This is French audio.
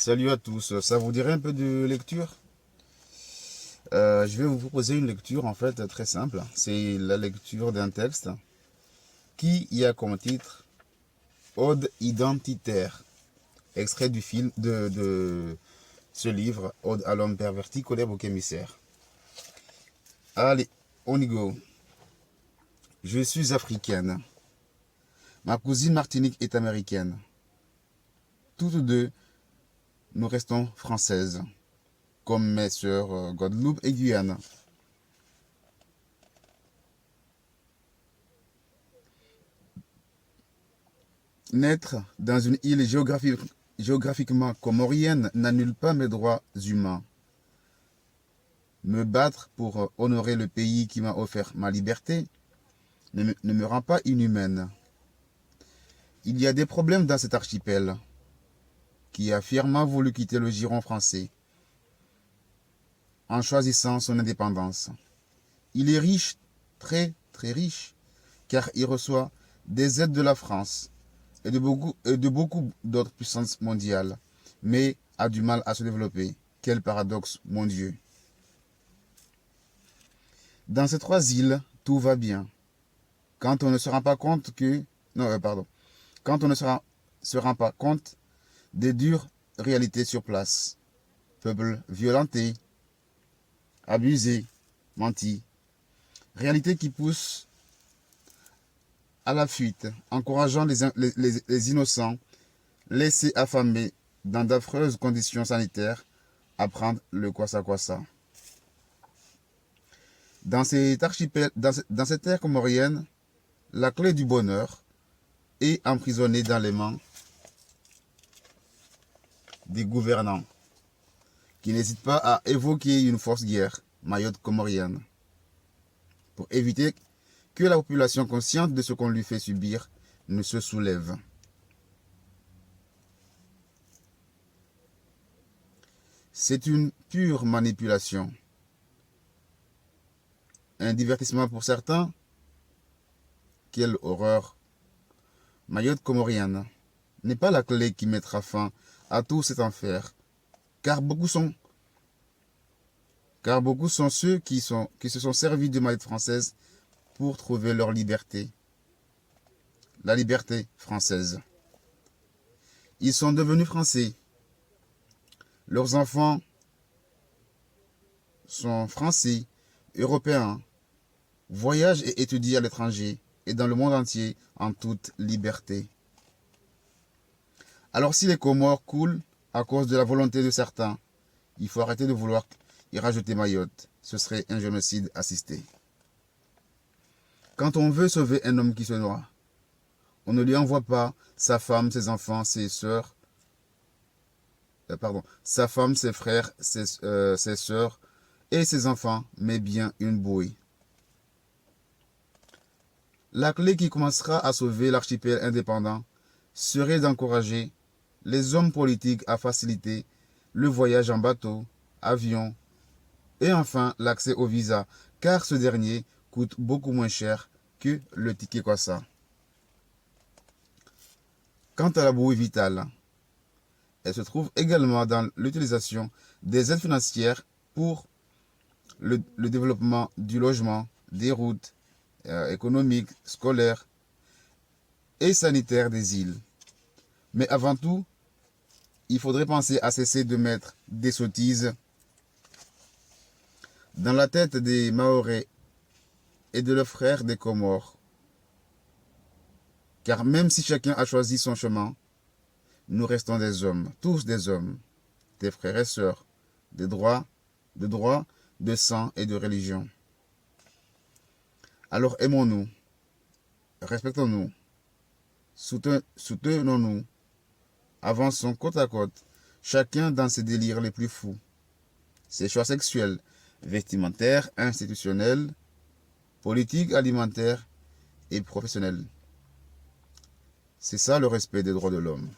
Salut à tous, ça vous dirait un peu de lecture? Je vais vous proposer une lecture en fait très simple. C'est la lecture d'un texte qui y a comme titre Ode identitaire, extrait du film de ce livre, Ode à l'homme perverti, colère bouc émissaire. Allez, on y go. Je suis africaine. Ma cousine Martinique est américaine. Toutes deux, nous restons françaises, comme mes sœurs Guadeloupe et Guyane. Naître dans une île géographiquement comorienne n'annule pas mes droits humains. Me battre pour honorer le pays qui m'a offert ma liberté ne me rend pas inhumaine. Il y a des problèmes dans cet archipel qui a fièrement voulu quitter le giron français en choisissant son indépendance. Il est riche, très très riche, car il reçoit des aides de la France et de beaucoup d'autres puissances mondiales, mais a du mal à se développer. Quel paradoxe, mon Dieu. Dans ces trois îles, tout va bien. Quand on ne se rend pas compte que... Non, pardon. Quand on ne se rend pas compte des dures réalités sur place. Peuple violenté, abusé, menti. Réalité qui pousse à la fuite, encourageant les innocents laissés affamés dans d'affreuses conditions sanitaires à prendre le kwassa-kwassa. Dans cette terre comorienne, la clé du bonheur est emprisonnée dans les mains des gouvernants qui n'hésitent pas à évoquer une force guerre, Mayotte comorienne, pour éviter que la population consciente de ce qu'on lui fait subir ne se soulève. C'est une pure manipulation. Un divertissement pour certains. Quelle horreur. Mayotte comorienne n'est pas la clé qui mettra fin à tout cet enfer, car beaucoup sont ceux qui se sont servis de Mayotte française pour trouver leur liberté. La liberté française. Ils sont devenus français. Leurs enfants sont français, européens, voyagent et étudient à l'étranger et dans le monde entier en toute liberté. Alors si les Comores coulent à cause de la volonté de certains, il faut arrêter de vouloir y rajouter Mayotte. Ce serait un génocide assisté. Quand on veut sauver un homme qui se noie, on ne lui envoie pas sa femme, ses enfants, ses sœurs, sa femme, ses frères, ses sœurs et ses enfants, mais bien une bouée. La clé qui commencera à sauver l'archipel indépendant serait d'encourager les hommes politiques à faciliter le voyage en bateau, avion et enfin l'accès au visa, car ce dernier coûte beaucoup moins cher que le ticket Kwassa. Quant à la bouée vitale, elle se trouve également dans l'utilisation des aides financières pour le développement du logement, des routes économiques, scolaires et sanitaires des îles. Mais avant tout, il faudrait penser à cesser de mettre des sottises dans la tête des Mahorais et de leurs frères des Comores. Car même si chacun a choisi son chemin, nous restons des hommes, tous des hommes, des frères et sœurs, de droit, de sang et de religion. Alors aimons-nous, respectons-nous, soutenons-nous, avançons côte à côte, chacun dans ses délires les plus fous, ses choix sexuels, vestimentaires, institutionnels, politiques, alimentaires et professionnels. C'est ça le respect des droits de l'homme.